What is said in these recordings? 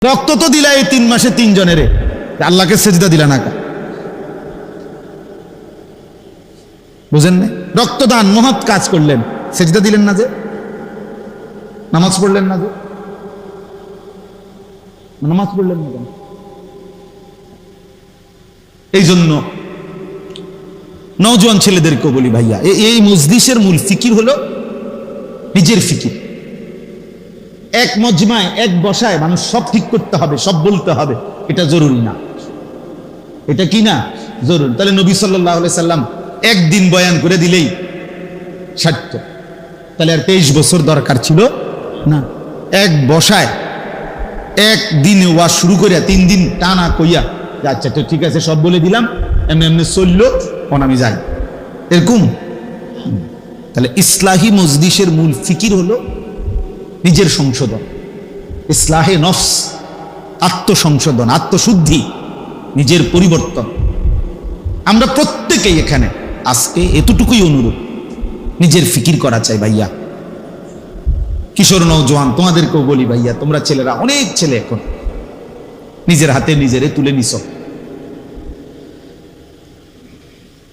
রক্ত তো দিলা এই 3 মাসে 3 জনের, আল্লাহকে সেজদা দিলা না কা? বুঝেন না? রক্তদান মহৎ কাজ করলেন, সেজদা দিলেন না যে? নামাজ পড়লেন না যে? নামাজ পড়লেন না কেন? এই জন্য নওজোয়ান ছেলেদেরকে বলি, ভাইয়া এই মজলিসের মূল ফিকির হলো নিজের ফিকির। এক মজমায় এক বসায় মানুষ সব ঠিক করতে হবে, সব বলতে হবে, এটা জরুরি না। এটা কি না জরুরি? তাহলে নবী সাল্লাল্লাহু আলাইহি সাল্লাম একদিন বয়ান করে দিলেই সার্থ। তাহলে আর 23 বছর দরকার ছিল না। এক বসায় একদিনে ওয়াজ শুরু করে 3 দিন টানা কইয়া, আচ্ছা তো ঠিক আছে সব বলে দিলাম, এমনি এমনি চললো, আমি যাই, এরকম। তাহলে ইসলাহি মজলিসের মূল ফিকির হলো নিজের সংশোধন, ইসলাহে নফস, আত্মসংশোধন, আত্মশুদ্ধি, নিজের পরিবর্তন। আমরা প্রত্যেকেই এখানে আজকে এতটুকুই অনুরোধ, নিজের ফিকির করা চাই ভাইয়া। কিশোর নওজোয়ান তোমাদেরকেও বলি ভাইয়া, তোমরা ছেলেরা, অনেক ছেলে এখন নিজের হাতে নিজেরে তুলে নিছ,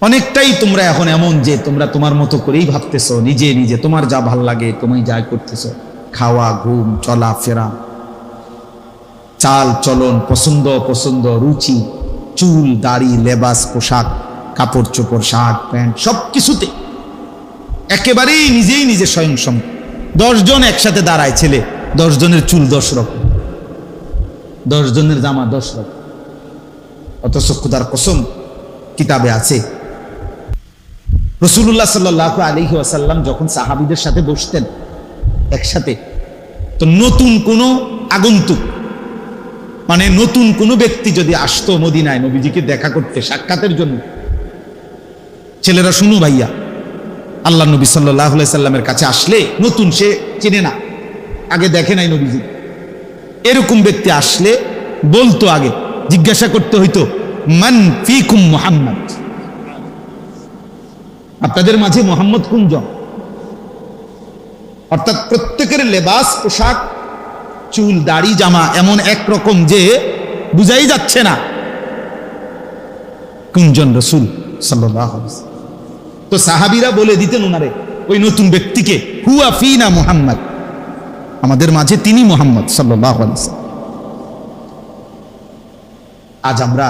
অনেকটাই তোমরা এখন এমন যে তোমরা তোমার মতো করেই ভাবতেছো, নিজে নিজে তোমার যা ভাল লাগে তুমি যা করতেছো, খাওয়া, ঘুম, চলা ফেরা, চাল চলন, পছন্দ অপছন্দ, রুচি, চুল, দাড়ি, লেবাস, পোশাক, কাপড় চোপড়, শার্ট প্যান্ট, সবকিছুতে একেবারেই নিজেই নিজে স্বয়ংসম। 10 জন একসাথে দাঁড়ায় ছেলে, 10 জনের চুল 10 রকম, 10 জনের জামা 10 রকম। অথচ খোদার কসম কিতাবে আছে, রাসূলুল্লাহ সাল্লাল্লাহু আলাইহি ওয়াসাল্লাম যখন সাহাবীদের সাথে বসতেন একসাথে, তো নতুন কোন আগন্তুক, মানে নতুন কোন ব্যক্তি যদি আসতো মদিনায় নবীজিকে দেখা করতে, সাক্ষাতের জন্য, ছেলেরা শুনো ভাইয়া, আল্লাহ নবী সাল্লাল্লাহু আলাইহি সাল্লামের কাছে আসলে, নতুন, সে চিনে না, আগে দেখে নাই নবীজি, এরকম ব্যক্তি আসলে বলতো, আগে জিজ্ঞাসা করতে হইতো, মান ফিকুম মুহাম্মদ, আপনাদের মাঝে মুহাম্মদ কোনজন? অর্থাৎ প্রত্যেকের লেবাস, পোশাক, চুল, দাড়ি, জামা এমন একরকম যে বুঝাই যাচ্ছে না কোনজন রাসূল সাল্লাল্লাহু আলাইহি ওয়াসাল্লাম। তো সাহাবীরা বলে দিতেন ওনারে, ওই নতুন ব্যক্তিকে, হুয়া ফিনা মুহাম্মদ, আমাদের মাঝে তিনি মুহাম্মদ সাল্লাল্লাহু আলাইহি ওয়াসাল্লাম। আজ আমরা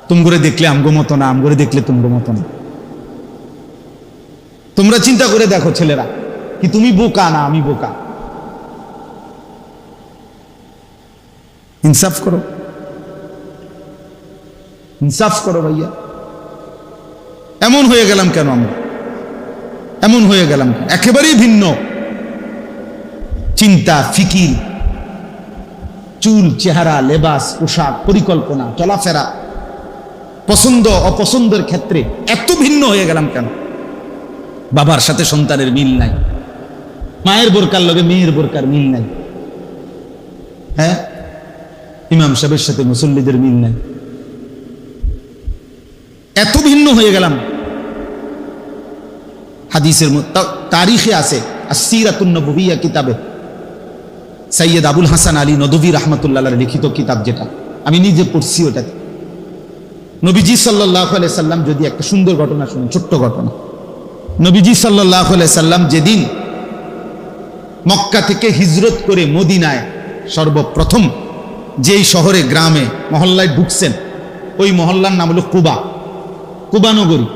তুমগরে দেখলে আমগো মতো না, আমগরে দেখলে তুমগো মতো না। তোমরা চিন্তা করে দেখো ছেলেরা, কি তুমি বোকা না আমি বোকা? ইনসাফ করো, ইনসাফ করো ভাইয়া। এমন হয়ে গেলাম কেন আমরা? এমন হয়ে গেলাম কেন? একেবারেই ভিন্ন চিন্তা, ফিকির, চুল, চেহারা, লেবাস, পোশাক, পরিকল্পনা, চলাফেরা, পছন্দ অপছন্দের ক্ষেত্রে এত ভিন্ন হয়ে গেলাম কেন? বাবার সাথে সন্তানের মিল নাই, মায়ের বোরকার লগে মেয়ের বোরকার মিল নাই, হ্যাঁ, ইমাম সাহেবের সাথে মুসল্লিদের মিল নাই, এত ভিন্ন হয়ে গেলাম। হাদিসের তারিখে আছে, আসসিরাতুন নববিয়্যা কিতাবে সৈয়দ আবুল হাসান আলী নদভী রাহমাতুল্লাহ আলাইহি লিখিত কিতাব, যেটা আমি নিজে পড়ছি, ওটাতে নবীজি সাল্লাল্লাহু আলাইহি সাল্লাম, যদি একটা সুন্দর ঘটনা শুনুন, ছোট্ট ঘটনা। নবীজি সাল্লাল্লাহু আলাইহি সাল্লাম যেদিন মক্কা থেকে হিজরত করে মদিনায় সর্বপ্রথম যেই শহরে, গ্রামে, মহল্লায় ঢুকছেন, ওই মহল্লার নাম হলো কুবা, কুবা নগরী।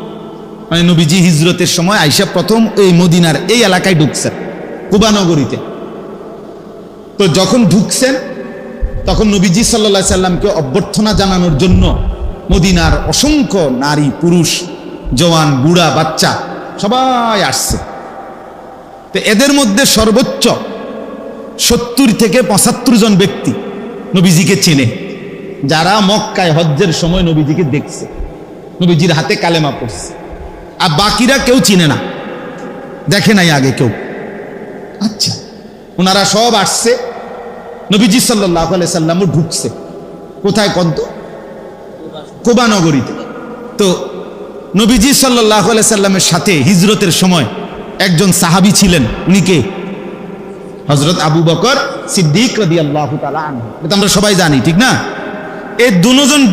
মানে নবীজি হিজরতের সময় আইসা প্রথম এই মদিনার এই এলাকায় ঢুকছেন, কুবা নগরীতে। তো যখন ঢুকছেন তখন নবীজি সাল্লাল্লাহু আলাইহি সাল্লামকে অভ্যর্থনা জানানোর জন্য মদিনার অসংখ্য নারী, পুরুষ, জওয়ান, বুড়া, বাচ্চা সবাই আসছে। তো এদের মধ্যে সর্বোচ্চ 70 থেকে 75 জন ব্যক্তি নবীজিকে চেনে, যারা মক্কায় হজ্জের সময় নবীজিকে দেখছে, নবীজির হাতে কালেমা পড়ছে। আর বাকিরা কেউ চিনে না, দেখে নাই আগে কেউ। আচ্ছা, ওনারা সব আসছে, নবীজি সাল্লাল্লাহু আলাইহি সাল্লামও ঢুকছে কোথায়? কত? কুবা নগরীতে। তো নবীজি সাল্লাল্লাহু আলাইহি সাল্লামের সাথে হিজরতের সময় একজন সাহাবী ছিলেন, উনি কে? হযরত আবু বকর সিদ্দিক রাদিয়াল্লাহু তাআলা আনহু, এটা আমরা সবাই জানি, ঠিক না? এই দুজন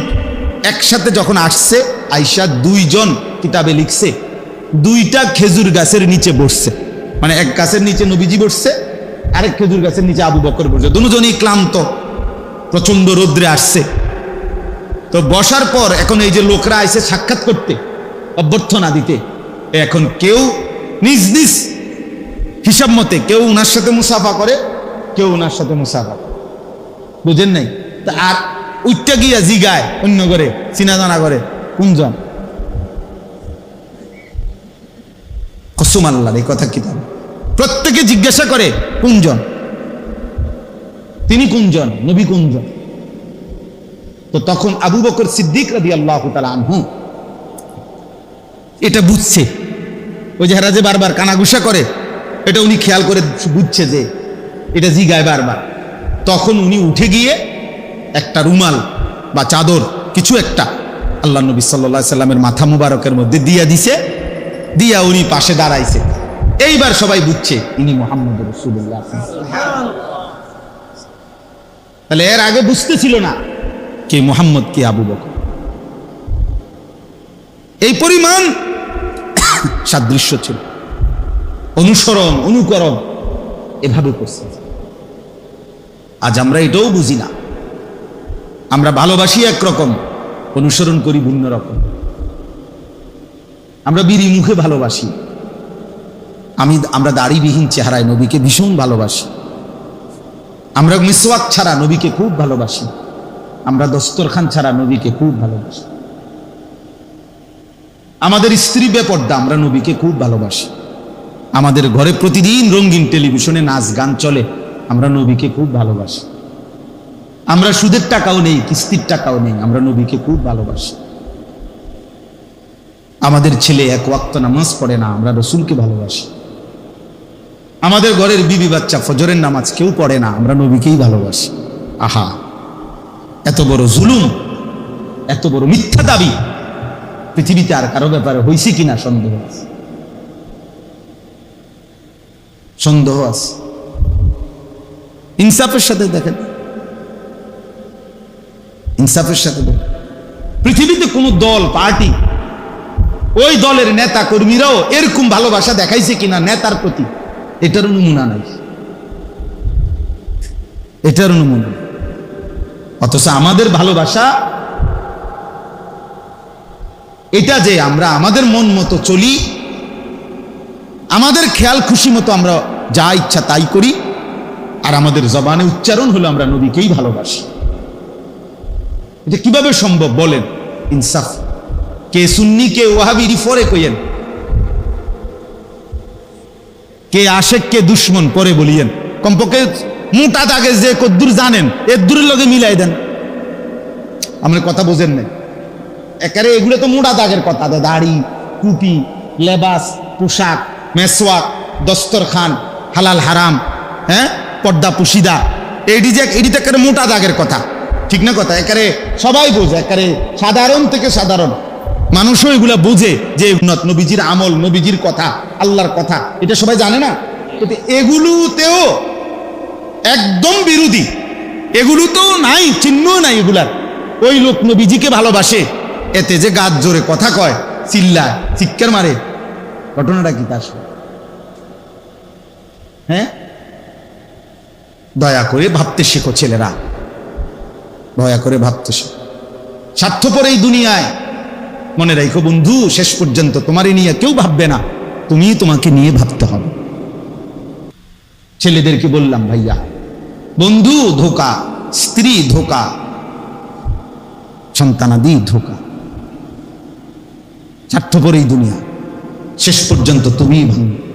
একসাথে যখন আসছে, আয়েশা দুইজন কিতাবে লিখছে দুইটা খেজুর গাছের নিচে বসছে, মানে এক গাছের নিচে নবীজি বসছে, আরেক খেজুর গাছের নিচে আবু বকর বসছে। দুজনই ক্লান্ত, প্রচন্ড রৌদ্রে আসছে। তো বসার পর এখন এই যে লোকরা আইছে সাক্ষাৎ করতে, অভ্যর্থনা দিতে, এখন কেউ নিজ নিজ হিসাব মতে কেউ উনার সাথে মুসাফা করে, কেউ উনার সাথে মুসাফা করে, বুঝেন নাই? তা আর উচ্চা গিয়া জিগায় অন্য করে, চিনা জানা করে, কোনজন? কসম আল্লাহর, এই কথা কি? প্রত্যেকে জিজ্ঞাসা করে কোনজন, তিনি কোনজন, নবী কোনজন? তো তখন আবু বকর সিদ্দিক রাদিয়াল্লাহু তাআলা আনহু এটা বুঝছে, ওই যে হেরা যে বারবার কানাঘুষা করে, এটা উনি খেয়াল করে বুঝছে যে এটা জিগায় বারবার। তখন উনি উঠে গিয়ে একটা রুমাল বা চাদর কিছু একটা আল্লাহ নবী সাল্লাল্লাহু আলাইহি সাল্লামের মাথা মুবারকের মধ্যে দিয়া দিছে, দিয়া উনি পাশে দাঁড়াইছে। এইবার সবাই বুঝছে ইনি মুহাম্মদুর রাসূলুল্লাহ। তাহলে এর আগে বুঝতেছিল না কে মুহাম্মদ, কে আবু বকর। এই পরিমাণ সাদৃশ্য ছিল, অনুসরণ অনুকরণ এভাবে করছে। আজ আমরা এটাও বুঝি না, আমরা ভালোবাসি একরকম, অনুসরণ করি ভিন্ন রকম। আমরা বিড়ি মুখে ভালোবাসি, আমরা দাড়িবিহীন চেহারায় নবীকে ভীষণ ভালোবাসি। আমরা মিসওয়াক ছাড়া নবীকে খুব ভালোবাসি, আমরা দস্তরখান ছাড়া নবীকে খুব ভালোবাসি। আমাদের স্ত্রী বেপর্দা, আমরা নবীকে খুব ভালোবাসি। আমাদের ঘরে প্রতিদিন রঙিন টেলিভিশনে নাচ গান চলে, আমরা নবীকে খুব ভালোবাসি। আমরা সুদের টাকাও নেই, কিস্তির টাকাও নেই, আমরা নবীকে খুব ভালোবাসি। আমাদের ছেলে এক ওয়াক্ত নামাজ পড়ে না, আমরা রসুলকে ভালোবাসি। আমাদের ঘরের বিবি বাচ্চা ফজরের নামাজ কেউ পড়ে না, আমরা নবীকেই ভালোবাসি। আহা, এত বড় জুলুম, এত বড় মিথ্যা দাবি পৃথিবীতে আর কারো ব্যাপারে হয়েছে কিনা সন্দেহ আছে, সন্দেহ আছে। ইনসাফের সাথে দেখেন, ইনসাফের সাথে দেখেন, পৃথিবীতে কোন দল পার্টি, ওই দলের নেতা কর্মীরাও এরকম ভালোবাসা দেখাইছে কিনা নেতার প্রতি, এটার নমুনা নাই, এটার নমুনা। অথচ আমাদের ভালোবাসা এটা যে আমরা আমাদের মন মতো চলি, আমাদের খেয়াল খুশি মতো আমরা যা ইচ্ছা তাই করি, আর আমাদের জবানে উচ্চারণ হলো আমরা নবীকেই ভালোবাসি। এটা কিভাবে সম্ভব বলেন? ইনসাফ। কে সুন্নি কে ওয়াহাবি পরে কইয়েন, কে আশেক কে দুশ্মন পরে বলিয়েন। কমপক্ষে মোটা দাগে যে কদ্দুর জানেন এর দূরের লগে মিলাই দেন। আমরা কথা বোঝেন না, একারে এগুলো তো মোটা দাগের কথা, দাড়ি, টুপি, লেবাস, পোশাক, মেসওয়াক, দস্তরখান, হালাল হারাম, হ্যাঁ, পর্দা পুশিদা, এটি তো মোটা দাগের কথা, ঠিক না কথা? একারে সবাই বোঝে, একারে সাধারণ থেকে সাধারণ মানুষও এগুলা বোঝে যে নবীজির আমল, নবীজির কথা, আল্লাহর কথা, এটা সবাই জানে না। এগুলোতেও একদম বিরোধী, এগুলোতেও নাই, চিহ্ন নাই এগুলার। ওই লোক নবীজিকে ভালোবাসে, এতে যে গাছ জোরে কথা কয়, চিল্লায়, চিৎকার মারে, ঘটনাটা কি তার? হ্যাঁ, দয়া করে ভাবতে শেখো ছেলেরা, দয়া করে ভাবতে শেখো। স্বার্থপর এই দুনিয়ায় মনে রাখো বন্ধু, শেষ পর্যন্ত তোমারই নিয়ে কেউ ভাববে না, তুমি তোমাকে নিয়ে ভাবতে হবে। ছেলেদেরকে বললাম, ভাইয়া, বন্ধু ধোকা, স্ত্রী ধোকা, সন্তানাদি ধোকা, স্বার্থপর এই দুনিয়া, শেষ পর্যন্ত তুমি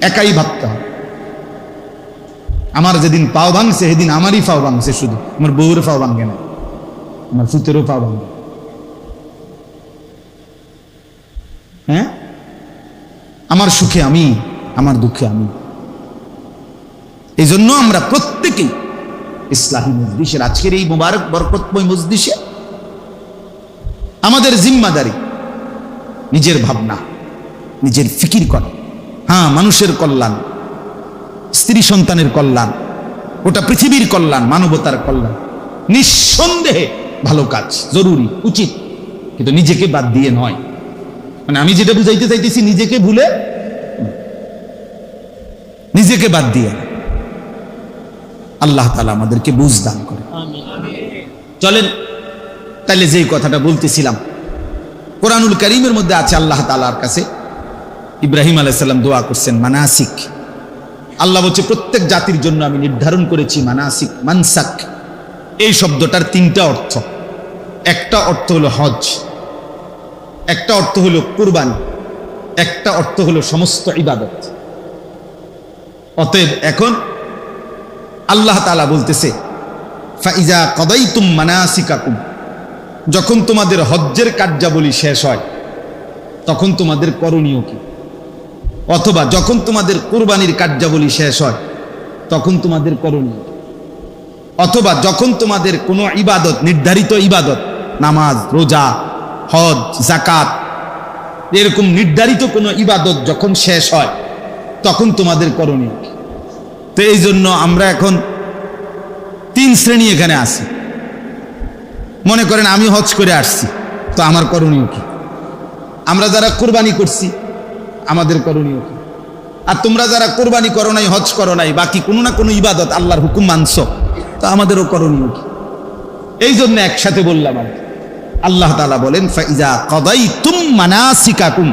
একাই ভাবতে হবে। আমার যেদিন পাও ভাঙছে সেদিন আমারই পাও ভাঙছে, শুধু আমার বউর পাও ভাঙে না, আমার ফুতেরও পাও ভাঙে। হ্যাঁ, আমার সুখে আমি, আমার দুঃখে আমি। এই জন্য আমরা প্রত্যেকেই ইসলাহী মজলিসের আজকের এই মোবারক বরকতময় মজলিসে আমাদের জিম্মাদারি নিজের ভাবনা, নিজের ফিকির করা। হ্যাঁ, মানুষের কল্যাণ, স্ত্রী সন্তানের কল্যাণ, ওটা পৃথিবীর কল্যাণ, মানবতার কল্যাণ। নিঃসন্দেহে ভালো কাজ, জরুরি, উচিত, কিন্তু নিজেকে বাদ দিয়ে নয়। মানে আমি যেটা বুঝাইতে চাইতেছি, নিজেকে ভুলে, নিজেকে বাদ দিয়ে। আল্লাহ তাআলা আমাদেরকে বুঝ দান করে। চলেন তাহলে যে কথাটা বলতেছিলাম, কোরআনুল কারীমের মধ্যে আছে আল্লাহ তাআলার কাছে ইব্রাহিম আলাইহিস সালাম দোয়া করছেন মানাসিক। আল্লাহ বলছে প্রত্যেক জাতির জন্য আমি নির্ধারণ করেছি মানাসিক, মানসাক। এই শব্দটার তিনটা অর্থ। একটা অর্থ হলো হজ, একটা অর্থ হলো কুরবানি, একটা অর্থ হলো সমস্ত ইবাদত। অতএব এখন আল্লাহ তাআলা বলতেছে ফাইজা কাদাইতুম মানাসিকাকুম, যখন তোমাদের হজ্জের কার্যাবলী শেষ হয় তখন তোমাদের করণীয় কি, অথবা যখন তোমাদের কুরবানির কার্যাবলী শেষ হয় তখন তোমাদের করণীয় কি, অথবা যখন তোমাদের কোনো ইবাদত, নির্ধারিত ইবাদত, নামাজ, রোজা, হজ, যাকাত, এরকম নির্ধারিত কোনো ইবাদত যখন শেষ হয় তখন তোমাদের করণীয় কি। তো এই জন্য আমরা এখন তিন শ্রেণী এখানে আছি। মনে করেন আমি হজ করে আসছি, তো আমার করণীয় কি? আমরা যারা কুরবানি করছি আমাদের করণীয় কি? আর তোমরা যারা কুরবানি করো নাই, হজ করো নাই, বাকি কোনো না কোনো ইবাদত আল্লাহর হুকুম মানছো, তো আমাদেরও করণীয় কি? এই জন্য একসাথে বললাম। আর আল্লাহ তাআলা বলেন ফাইজা কাদাইতুম মানাসিকাকুম,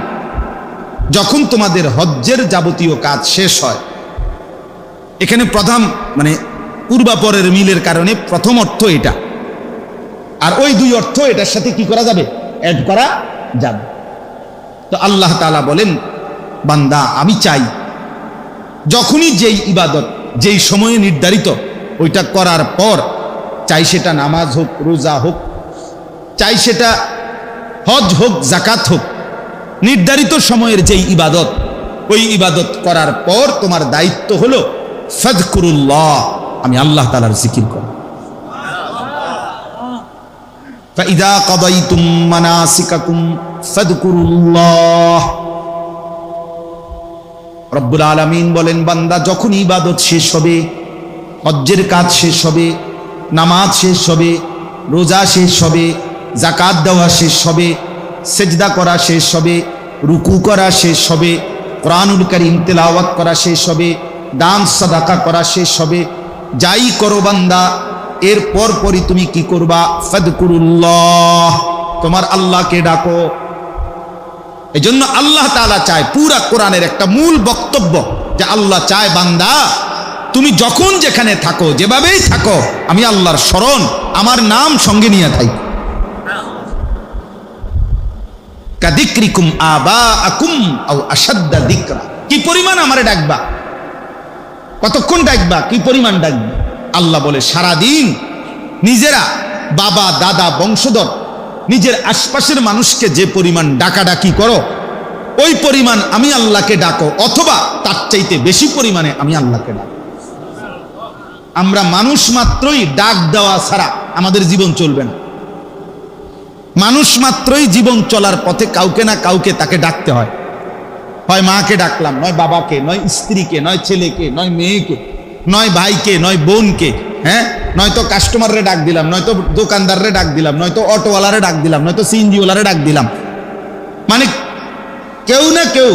যখন তোমাদের হজ্জের যাবতীয় কাজ শেষ হয়। এখানে প্রথম মানে পূর্বাপরের মিলের কারণে প্রথম অর্থ এটা, আর ওই দুই অর্থ এটার সাথে কি করা যাবে, অ্যাড করা যাবে। তো আল্লাহ তাআলা বলেন বান্দা আমি চাই যখনই যেই ইবাদত যেই সময়ে নির্ধারিত ওইটা করার পর, চাই সেটা নামাজ হোক, রোজা হোক, চাই সেটা হজ হোক, যাকাত হোক, নির্ধারিত সময়ের যেই ইবাদত, ওই ইবাদত করার পর তোমার দায়িত্ব হলো ফাযকুরুল্লাহ, আমি আল্লাহ তাআলার জিকির করো। ফাইযা কাদাইতুম মানাসিকাকুম ফাযকুরুল্লাহ। রব্বুল আলামিন বলেন বান্দা যখন ইবাদত শেষ হবে, হজ্জের কাজ শেষ হবে, নামাজ শেষ হবে, রোজা শেষ হবে, যাকাত দেওয়া শেষ হবে, সেজদা করা শেষ হবে, রুকু করা শেষ হবে, কোরআনুল কারীম তেলাওয়াত করা শেষ হবে, দান সাদাকা করা শেষ হবে, যাই করো বান্দা এর পরপরই তুমি কি করবা, ফাযকুরুল্লাহ, তোমার আল্লাহকে ডাকো। এজন্য আল্লাহ তাআলা চায়, পুরা কোরআনের একটা মূল বক্তব্য যে আল্লাহ চায় বান্দা তুমি যখন যেখানে থাকো, যেভাবেই থাকো, আমি আল্লাহর স্মরণ, আমার নাম সঙ্গে নিয়ে থাকি। কাযিকরিকুম আবাআকুম আও আশাদ্দা যিকরা, কি পরিমাণ আমারে ডাকবা, কতক্ষণ ডাকবা, কি পরিমাণ ডাকবা। আল্লাহ বলে সারাদিন নিজেরা, বাবা, দাদা, বংশধর, নিজের আশপাশের মানুষকে যে পরিমাণ ডাকাডাকি করো ওই পরিমাণ আমি আল্লাহকে ডাকো, অথবা তার চাইতে বেশি পরিমাণে আমি আল্লাহকে ডাকো। আমরা মানুষ মাত্রই ডাক দেওয়া ছাড়া আমাদের জীবন চলবে না। মানুষ মাত্রই জীবন চলার পথে কাউকে না কাউকে তাকে ডাকতে হয়। হয় মাকে ডাকলাম, নয় বাবাকে, নয় স্ত্রীকে, নয় ছেলেকে, নয় মেয়েকে, নয় ভাইকে, নয় বোনকে, হ্যাঁ, নয়তো কাস্টমাররে ডাক দিলাম, নয়তো দোকানদাররে ডাক দিলাম, নয়তো অটোওয়ালারে ডাক দিলাম, নয়তো সিএনজিওয়ালারে ডাক দিলাম। মানে কেউ না কেউ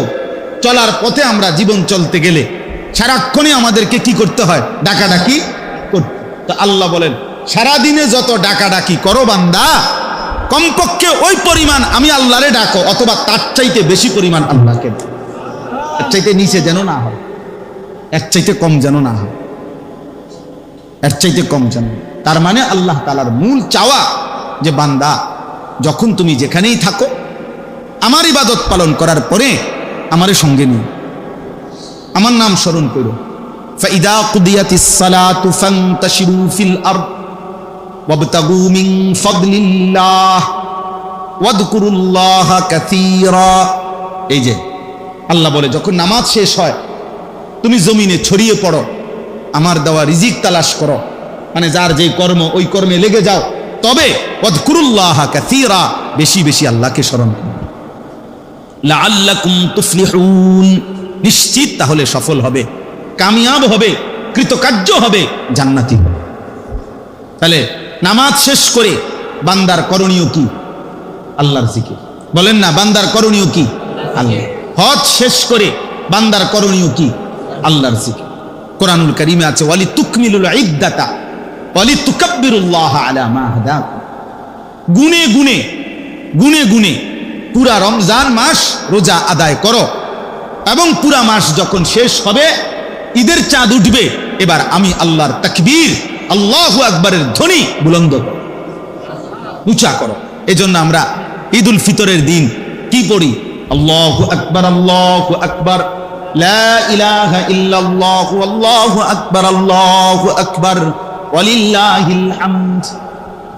চলার পথে আমরা জীবন চলতে গেলে সারাক্ষণই আমাদেরকে কি করতে হয়, ডাকাডাকি করতে। তো আল্লাহ বলেন সারাদিনে যত ডাকাডাকি করো বান্দা, কমপক্ষে ওই পরিমাণ আমি আল্লাহরে ডাকো, অথবা তার চাইতে বেশি পরিমাণ আল্লাহকে ডাকো। এর চাইতে নিচে যেন না হয়, এর চাইতে কম যেন না হয়, এর চাইতে কম যেন। তার মানে আল্লাহ তাআলার মূল চাওয়া যে বান্দা যখন তুমি যেখানেই থাকো, আমার ইবাদত পালন করার পরে আমারে সঙ্গে নিও, আমার নাম স্মরণ করো। ফাইদা কুদিয়াতিস সালাতু ফান্তাশিরু ফিল আরদ ওয়াবতাগু মিন ফাদলিল্লাহ ওয়াযকুরুল্লাহা কাসীরা। এই যে আল্লাহ বলে যখন নামাজ শেষ হয় তুমি জমিনে ছড়িয়ে পড়ো, আমার দেওয়া রিজিক তালাশ করো, মানে যার যে কর্ম ওই কর্মে লেগে যাও, তবে ওয়াযকুরুল্লাহা কাসীরা, বেশি বেশি আল্লাহকে স্মরণ করো। লাআল্লাকুম তুফলিহুন, নিশ্চিত তাহলে সফল হবে, কামিয়াব হবে, কৃতকার্য হবে, জান্নাতি হবে। তাহলে নামাজ শেষ করে বান্দার করণীয় কি? আল্লাহর জিকির। বলেন না, বান্দার করণীয় কি? আল্লাহ। হজ শেষ করে বান্দার করণীয় কি? আল্লাহর জিকির। কোরআনুল কারীমে আছে ওয়ালি তুকমিলুল ইদ্দাতা ওয়ালি তুকাব্বিরুল্লাহ আলা মা হাদাকুম। গুনে গুনে গুনে গুনে পুরা রমজান মাস রোজা আদায় করো, এবং পুরা মাস যখন শেষ হবে, ঈদের চাঁদ উঠবে, এবার আমি আল্লাহর তাকবীর, আল্লাহু আকবারের ধ্বনি বুলন্দ করো, উঁচা করো। এজন্য আমরা ঈদুল ফিতরের দিন কি পড়ি? আল্লাহু আকবার, আল্লাহু আকবার, লা ইলাহা ইল্লাল্লাহু, আল্লাহু আকবার, আল্লাহু আকবার, ওয়ালিল্লাহিল হামদ।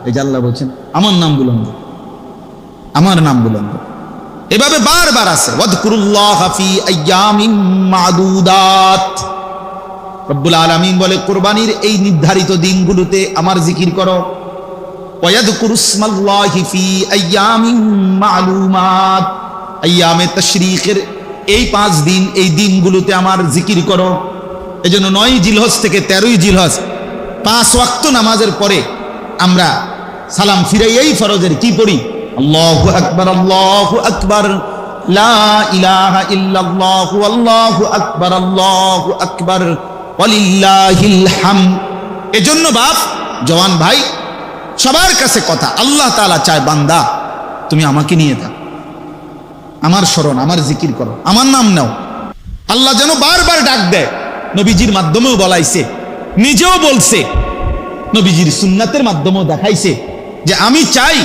এই যে আল্লাহ বলছেন আমার নাম বুলন্দ, আমার নাম বুলন্দ। এভাবে বারবার আছে ওয়াযকুরুল্লাহা ফি আইয়ামিন মা'দুদাত। রব্বুল আলামিন বলে কুরবানির এই নির্ধারিত দিনগুলোতে আমার জিকির করো। ওয়াযকুরুসমাল্লাহি ফি আইয়ামিন মা'লুমাত। আইয়ামে তাশরীকের এই 5 দিন, এই দিনগুলোতে আমার জিকির করো। এজন্য 9 জিলহজ থেকে 13 জিলহজ 5 ওয়াক্ত নামাজের পরে আমরা সালাম ফিরাই এই ফরজের কি পড়ি? আল্লাহু আকবার, আল্লাহু আকবার, লা ইলাহা ইল্লাল্লাহু, আল্লাহু আকবার, আল্লাহু আকবার, ওয়ালিল্লাহিল হামদ। এজন্য বাপ, জওয়ান ভাই, সবার কাছে কথা, আল্লাহ তাআলা চায় বান্দা তুমি আমাকে নিয়ে থাক, আমার স্মরণ, আমার জিকির করো, আমার নাম নাও। আল্লাহ যেন বারবার ডাক দেয়। নবীজির মাধ্যমেও বলাইছে, নিজেও বলছে, নবীজির সুন্নাতের মাধ্যমেও দেখাইছে যে আমি চাই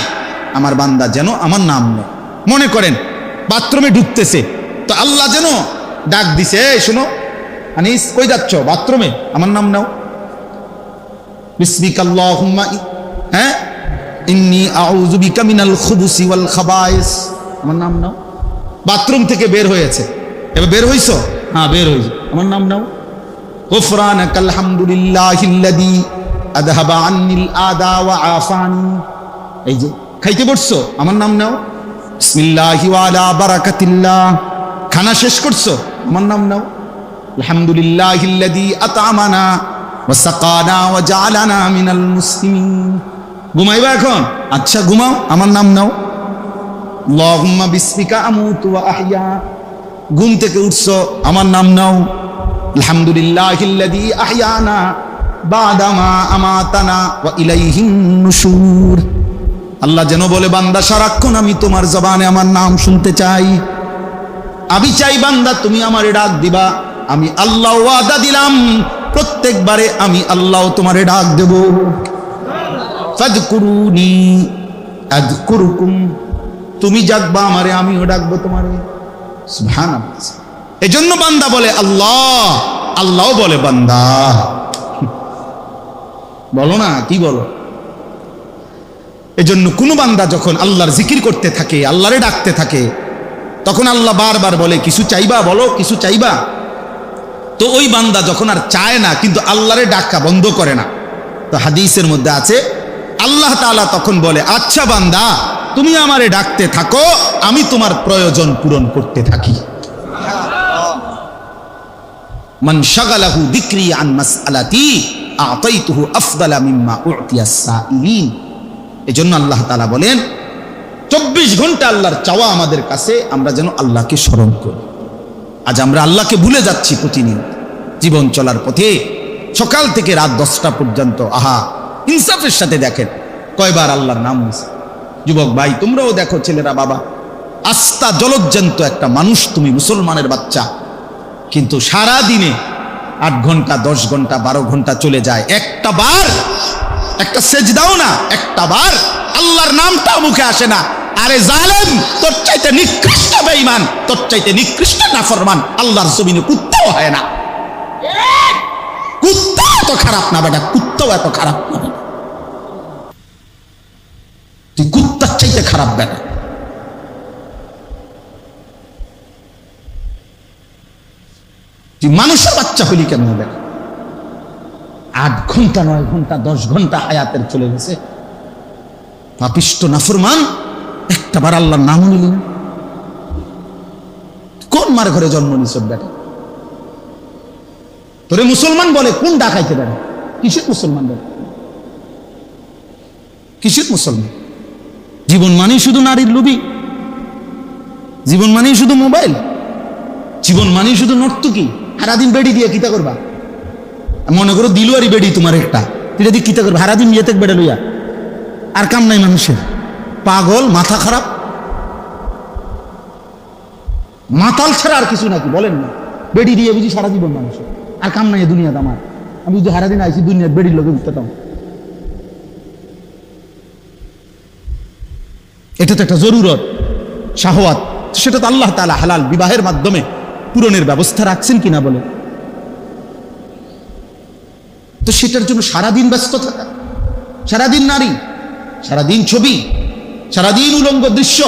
আমার বান্দা যেন আমার নাম নেয়। মনে করেন বাথরুমে ঢুকতেছে, তো আল্লাহ যেন ডাক দিছে, এই শোনো আনিস, কই যাচ্ছ? বাথরুমে, আমার নাম নাও। বিসমিকাল্লাহুম্মা ইন্নী আউযু বিকা মিনাল খুবুসি ওয়াল খাবায়েস, আমার নাম নাও। বাথরুম থেকে বের হয়েছে, এবার বের হইছো? হ্যাঁ বের হইছো, আমার নাম নাও। গুফরানাকাল হামদুলিল্লাহিল্লাযী আযহাবা আন্নিল আদা ওয়া আফানি। এই যে খাইতে বসছো, আমার নাম নাও। বিসমিল্লাহি ওয়া আলা বারাকাতিল্লাহ। খানা শেষ করছো, আমার নাম নাও। আলহামদুলিল্লাহিল্লাযী আত'আমানা ওয়া সাকানা ওয়া জাআলানা মিনাল মুসলিমিন। ঘুমাইবা এখন? আচ্ছা ঘুমাও, আমার নাম নাও। আল্লাহুম্মা বিসমিকা আমুতু ওয়া আহইয়া। ঘুম থেকে উঠছো, আমার নাম নাও। আলহামদুলিল্লাহিল্লাযী আহইয়ানা বাদামা আমাতানা ওয়া ইলাইহিন নুশুর। আল্লাহ যেন বলে বান্দা সারাক্ষণ আমি তোমার জবানে আমার নাম শুনতে চাই। আমি চাই বান্দা তুমি আমারে ডাক দিবা। আমি আল্লাহ ওয়াদা দিলাম প্রত্যেকবারে আমি আল্লাহ তোমারে ডাক দেব। ফাযকুরুনি আযকুরুকুম। তুমি ডাকবা আমারে, আমিও ডাকবো তোমারে। সুবহানাল্লাহ। এজন্য বান্দা বলে আল্লাহ, আল্লাহও বলে বান্দা। বলো না, কি বলো? এজন্য কোন বান্দা যখন আল্লাহর জিকির করতে থাকে, আল্লাহরে ডাকতে থাকে, তখন আল্লাহ বারবার বলে কিছু চাইবা, বলো কিছু চাইবা। তো ওই বান্দা যখন আর চায় না, কিন্তু আল্লাহরে ডাকা বন্ধ করে না, তো হাদিসের মধ্যে আছে আল্লাহ তাআলা তখন বলে আচ্ছা বান্দা তুমি আমারে ডাকতে থাকো, আমি তোমার প্রয়োজন পূরণ করতে থাকি। মান শাগালাহু যিকরি আন মাসআলাতি আ'তাইতুহু আফদালা মিম্মা উ'তিয়াস সাইলিন। এজন্য আল্লাহ তাআলা বলেন 24 ঘন্টা আল্লাহর চাওয়া আমাদের কাছে, আমরা যেন আল্লাহকে স্মরণ করি। আজ আমরা আল্লাহকে ভুলে যাচ্ছি প্রতিনিয়ত জীবন চলার পথে, সকাল থেকে রাত 10টা পর্যন্ত। আহা, ইনসাফের সাথে দেখেন কয়বার আল্লাহর নাম নিছে। যুবক ভাই তোমরাও দেখো, ছেলেরা, বাবা, আস্থা জলজ্জান্ত একটা মানুষ, তুমি মুসলমানের বাচ্চা, কিন্তু সারা দিনে 8 ঘন্টা 10 ঘন্টা 12 ঘন্টা চলে যায়, একটা বার একটা সেজদাও না, একটা বার আল্লাহর নামটা মুখে আসে না। আরে জালেম, তোর চাইতে নিকৃষ্ট বেঈমান, তোর চাইতে নিকৃষ্ট নাফরমান আল্লাহর জমিনে কুত্তাও হয় না। কুত্তা এত খারাপ না বেটা, কুত্তাও এত খারাপ না বেটা, তুই কুত্তার চাইতে খারাপ বেটা। তুই মানুষের বাচ্চা হলি কেন বেটা? 8 ঘন্টা 9 ঘন্টা 10 ঘন্টা হায়াতের চলে গেছে, পাপিষ্ট নাফরমান, একটা বার আল্লাহর নাম নিলি না। কোন মার ঘরে জন্ম নিছ বেটা? তোরে মুসলমান বলে, কোন ডাকাইতে পারে? কিসের মুসলমান বলে? কিসের মুসলমান? জীবন মানেই শুধু নারীর লোভী, জীবন মানেই শুধু মোবাইল, জীবন মানেই শুধু নর্তকী। সারাদিন বেড়ি দিয়ে কিতা করবা? মনে করো দিলুয়ারি বেড়ি তোমার একটা, এটা দিয়ে কিতা করবা? সারাদিন ইয়েতে বেড়ে লইয়া আর কাম নাই মানুষের। পাগল, মাথা খারাপ, মাতাল ছাড়া আর কিছু নাকি বলেন না? বেড়ি দিয়ে বুঝি সারা জীবন মানুষের আর কাম নাই দুনিয়াতে আমার। আমি বুঝি সারাদিন আইসি দুনিয়ার বেড়ির লোকে উঠতেতাম। এটা তো একটা জরুরত, শাহওয়াত, সেটা তো আল্লাহ তাআলা হালাল বিবাহের মাধ্যমে পূরণের ব্যবস্থা রাখছেন কিনা বলে। তো সেটার জন্য সারাদিন ব্যস্ত থাকা, সারাদিন নারী, সারাদিন ছবি, সারাদিন উলঙ্গ দৃশ্য।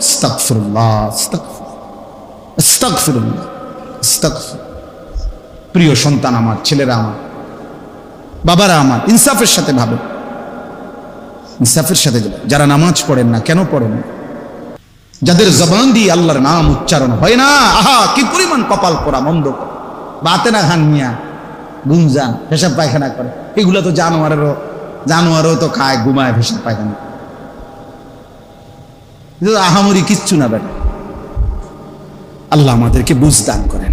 আস্তাগফিরুল্লাহ, আস্তাগফিরুল্লাহ, আস্তাগফির। প্রিয় সন্তান আমার, ছেলেরা আমার, বাবারা আমার, ইনসাফের সাথে ভাবে, ইনসাফের সাথে যাবে। যারা নামাজ পড়েন না, কেন পড়েন না? যাদের জবান দিয়ে আল্লাহর নাম উচ্চারণ হয় না, আহা কি পরিমাণ কপাল পোড়া, মন্দ বাতে না খান মিয়া, গুঞ্জান, পেশাব পায়খানা করে। এগুলো তো জানোয়ারও তো খায়, ঘুমায়, পেশাব পায়খানা। আহামরি কিচ্ছু না বেটা। আল্লাহ আমাদেরকে বুঝ দান করে।